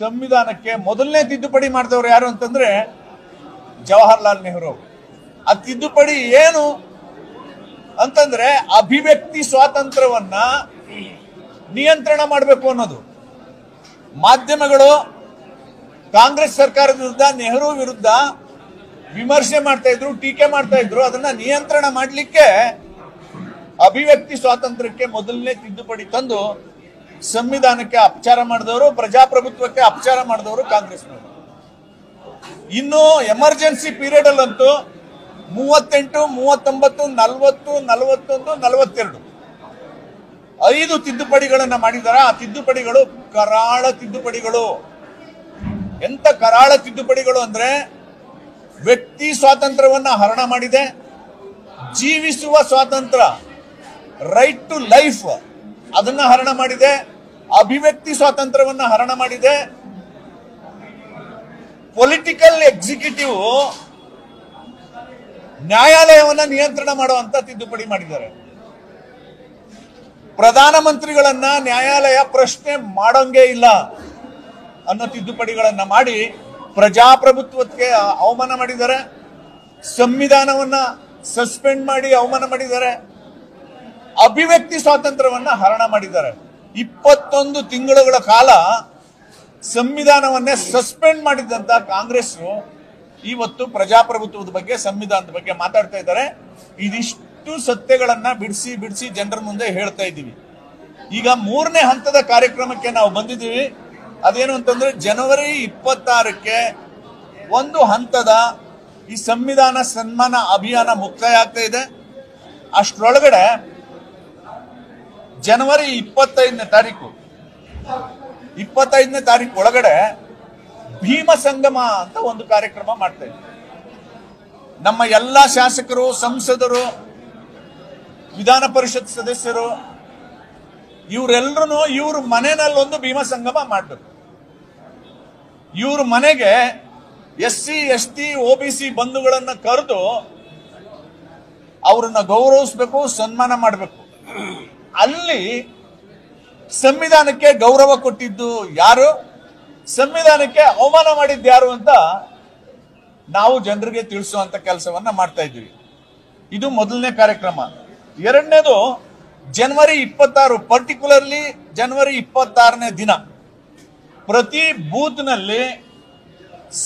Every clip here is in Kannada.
ಸಂವಿಧಾನಕ್ಕೆ ಮೊದಲನೇ ತಿದ್ದುಪಡಿ ಮಾಡಿದವರು ಯಾರು ಅಂತಂದ್ರೆ ಜವಾಹರ್ಲಾಲ್ ನೆಹರು. ಆ ತಿದ್ದುಪಡಿ ಏನು ಅಂತಂದ್ರೆ ಅಭಿವ್ಯಕ್ತಿ ಸ್ವಾತಂತ್ರ್ಯವನ್ನ ನಿಯಂತ್ರಣ ಮಾಡಬೇಕು ಅನ್ನೋದು. ಮಾಧ್ಯಮಗಳು ಕಾಂಗ್ರೆಸ್ ಸರ್ಕಾರದ ವಿರುದ್ಧ, ನೆಹರು ವಿರುದ್ಧ ವಿಮರ್ಶೆ ಮಾಡ್ತಾ ಇದ್ರು, ಟೀಕೆ ಮಾಡ್ತಾ ಇದ್ರು. ಅದನ್ನ ನಿಯಂತ್ರಣ ಮಾಡಲಿಕ್ಕೆ ಅಭಿವ್ಯಕ್ತಿ ಸ್ವಾತಂತ್ರ್ಯಕ್ಕೆ ಮೊದಲನೇ ತಿದ್ದುಪಡಿ ತಂದು ಸಂವಿಧಾನಕ್ಕೆ ಅಪಚಾರ ಮಾಡಿದವರು, ಪ್ರಜಾಪ್ರಭುತ್ವಕ್ಕೆ ಅಪಚಾರ ಮಾಡಿದವರು ಕಾಂಗ್ರೆಸ್ನವರು. ಇನ್ನು ಎಮರ್ಜೆನ್ಸಿ ಪೀರಿಯಡ್ ಅಲ್ಲಂತೂ 38, 39, 40, 41, 42 5 ತಿದ್ದುಪಡಿಗಳನ್ನ ಮಾಡಿದ್ದಾರೆ. ಆ ತಿದ್ದುಪಡಿಗಳು ಕರಾಳ ತಿದ್ದುಪಡಿಗಳು. ಎಂತ ಕರಾಳ ತಿದ್ದುಪಡಿಗಳು ಅಂದ್ರೆ ವ್ಯಕ್ತಿ ಸ್ವಾತಂತ್ರ್ಯವನ್ನ ಹರಣ ಮಾಡಿದೆ, ಜೀವಿಸುವ ಸ್ವಾತಂತ್ರ್ಯ, ರೈಟ್ ಟು ಲೈಫ್ ಅದನ್ನ ಹರಣ ಮಾಡಿದೆ, ಅಭಿವ್ಯಕ್ತಿ ಸ್ವಾತಂತ್ರ್ಯವನ್ನ ಹರಣ ಮಾಡಿದೆ. ಪೊಲಿಟಿಕಲ್ ಎಕ್ಸಿಕ್ಯೂಟಿವ್ ನ್ಯಾಯಾಲಯವನ್ನ ನಿಯಂತ್ರಣ ಮಾಡುವಂತ ತಿದ್ದುಪಡಿ ಮಾಡಿದ್ದಾರೆ. ಪ್ರಧಾನಮಂತ್ರಿಗಳನ್ನ ನ್ಯಾಯಾಲಯ ಪ್ರಶ್ನೆ ಮಾಡೋಂಗೇ ಇಲ್ಲ ಅನ್ನೋ ತಿದ್ದುಪಡಿಗಳನ್ನ ಮಾಡಿ ಪ್ರಜಾಪ್ರಭುತ್ವಕ್ಕೆ ಅವಮಾನ ಮಾಡಿದ್ದಾರೆ. ಸಂವಿಧಾನವನ್ನ ಸಸ್ಪೆಂಡ್ ಮಾಡಿ ಅವಮಾನ ಮಾಡಿದ್ದಾರೆ. ಅಭಿವ್ಯಕ್ತಿ ಸ್ವಾತಂತ್ರ್ಯವನ್ನ ಹರಣ ಮಾಡಿದ್ದಾರೆ. 21 ತಿಂಗಳುಗಳ ಕಾಲ ಸಂವಿಧಾನವನ್ನೇ ಸಸ್ಪೆಂಡ್ ಮಾಡಿದಂತ ಕಾಂಗ್ರೆಸ್ ಇವತ್ತು ಪ್ರಜಾಪ್ರಭುತ್ವದ ಬಗ್ಗೆ, ಸಂವಿಧಾನದ ಬಗ್ಗೆ ಮಾತಾಡ್ತಾ ಇದ್ದಾರೆ. ಇದಿಷ್ಟು ಸತ್ಯಗಳನ್ನ ಬಿಡಿಸಿ ಬಿಡಿಸಿ ಜನರ ಮುಂದೆ ಹೇಳ್ತಾ ಇದ್ದೀವಿ. ಈಗ 3ನೇ ಹಂತದ ಕಾರ್ಯಕ್ರಮಕ್ಕೆ ನಾವು ಬಂದಿದ್ದೀವಿ. ಅದೇನು ಅಂತಂದ್ರೆ ಜನವರಿ 26ಕ್ಕೆ ಒಂದು ಹಂತದ ಈ ಸಂವಿಧಾನ ಸನ್ಮಾನ ಅಭಿಯಾನ ಮುಕ್ತಾಯ ಆಗ್ತಾ ಇದೆ. ಅಷ್ಟರೊಳಗಡೆ ಜನವರಿ 25ನೇ ತಾರೀಕು ಒಳಗಡೆ ಭೀಮ ಸಂಗಮ ಅಂತ ಒಂದು ಕಾರ್ಯಕ್ರಮ ಮಾಡ್ತಾ ಇದ್ದೀವಿ. ನಮ್ಮ ಎಲ್ಲಾ ಶಾಸಕರು, ಸಂಸದರು, ವಿಧಾನ ಪರಿಷತ್ ಸದಸ್ಯರು ಇವರೆಲ್ಲರೂ ಇವ್ರ ಮನೆಯಲ್ಲಿ ಒಂದು ಭೀಮ ಸಂಗಮ ಮಾಡಬೇಕು. ಇವ್ರ ಮನೆಗೆ SC, ST, OBC ಬಂಧುಗಳನ್ನ ಕರೆದು ಅವ್ರನ್ನ ಗೌರವಿಸಬೇಕು, ಸನ್ಮಾನ ಮಾಡಬೇಕು. ಅಲ್ಲಿ ಸಂವಿಧಾನಕ್ಕೆ ಗೌರವ ಕೊಟ್ಟಿದ್ದು ಯಾರು, ಸಂವಿಧಾನಕ್ಕೆ ಅವಮಾನ ಮಾಡಿದ್ದು ಯಾರು ಅಂತ ನಾವು ಜನರಿಗೆ ತಿಳಿಸುವಂತ ಕೆಲಸವನ್ನ ಮಾಡ್ತಾ ಇದ್ದೀವಿ. ಇದು ಮೊದಲನೇ ಕಾರ್ಯಕ್ರಮ. ಎರಡನೇದು ಜನವರಿ 26, ಪರ್ಟಿಕ್ಯುಲರ್ಲಿ ಜನವರಿ 26ನೇ ದಿನ ಪ್ರತಿ ಬೂತ್ನಲ್ಲಿ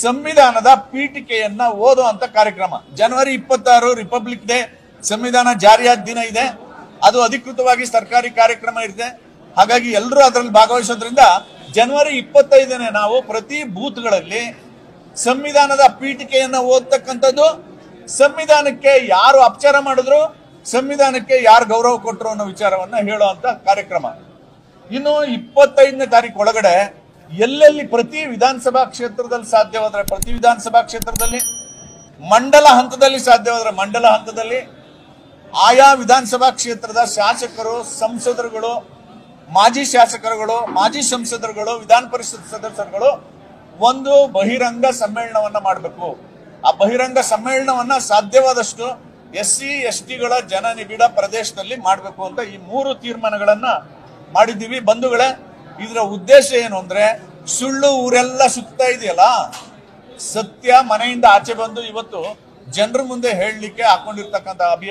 ಸಂವಿಧಾನದ ಪೀಠಿಕೆಯನ್ನ ಓದುವಂತ ಕಾರ್ಯಕ್ರಮ. ಜನವರಿ 26 ರಿಪಬ್ಲಿಕ್ ಡೇ, ಸಂವಿಧಾನ ಜಾರಿಯಾದ ದಿನ ಇದೆ. ಅದು ಅಧಿಕೃತವಾಗಿ ಸರ್ಕಾರಿ ಕಾರ್ಯಕ್ರಮ ಇದೆ. ಹಾಗಾಗಿ ಎಲ್ಲರೂ ಅದರಲ್ಲಿ ಭಾಗವಹಿಸೋದ್ರಿಂದ ಜನವರಿ 25ನೇ ನಾವು ಪ್ರತಿ ಬೂತ್ಗಳಲ್ಲಿ ಸಂವಿಧಾನದ ಪೀಠಿಕೆಯನ್ನ ಓದ್ತಕ್ಕಂಥದ್ದು, ಸಂವಿಧಾನಕ್ಕೆ ಯಾರು ಅಪಚಾರ ಮಾಡಿದ್ರು, ಸಂವಿಧಾನಕ್ಕೆ ಯಾರು ಗೌರವ ಕೊಟ್ಟರು ಅನ್ನೋ ವಿಚಾರವನ್ನ ಹೇಳುವಂತ ಕಾರ್ಯಕ್ರಮ. ಇನ್ನು 25ನೇ ತಾರೀಕು ಒಳಗಡೆ ಎಲ್ಲೆಲ್ಲಿ ಪ್ರತಿ ವಿಧಾನಸಭಾ ಕ್ಷೇತ್ರದಲ್ಲಿ ಸಾಧ್ಯವಾದ್ರೆ ಪ್ರತಿ ವಿಧಾನಸಭಾ ಕ್ಷೇತ್ರದಲ್ಲಿ, ಮಂಡಲ ಹಂತದಲ್ಲಿ ಸಾಧ್ಯವಾದ್ರೆ ಮಂಡಲ ಹಂತದಲ್ಲಿ, ಆಯಾ ವಿಧಾನಸಭಾ ಕ್ಷೇತ್ರದ ಶಾಸಕರು, ಸಂಸದರುಗಳು, ಮಾಜಿ ಶಾಸಕರುಗಳು, ಮಾಜಿ ಸಂಸದರುಗಳು, ವಿಧಾನ ಪರಿಷತ್ ಸದಸ್ಯರುಗಳು ಒಂದು ಬಹಿರಂಗ ಸಮ್ಮೇಳನವನ್ನ ಮಾಡಬೇಕು. ಆ ಬಹಿರಂಗ ಸಮ್ಮೇಳನವನ್ನ ಸಾಧ್ಯವಾದಷ್ಟು SC, STಗಳ ಜನನಿಬಿಡ ಪ್ರದೇಶದಲ್ಲಿ ಮಾಡಬೇಕು ಅಂತ ಈ 3 ತೀರ್ಮಾನಗಳನ್ನ ಮಾಡಿದ್ದೀವಿ. ಬಂಧುಗಳೇ, ಇದರ ಉದ್ದೇಶ ಏನು ಅಂದ್ರೆ ಸುಳ್ಳು ಊರೆಲ್ಲ ಸುತ್ತಾ ಇದೆಯಲ್ಲ, ಸತ್ಯ ಮನೆಯಿಂದ ಆಚೆ ಬಂದು ಇವತ್ತು ಜನರ ಮುಂದೆ ಹೇಳಲಿಕ್ಕೆ ಹಾಕೊಂಡಿರ್ತಕ್ಕಂಥ ಅಭಿಯಾನ.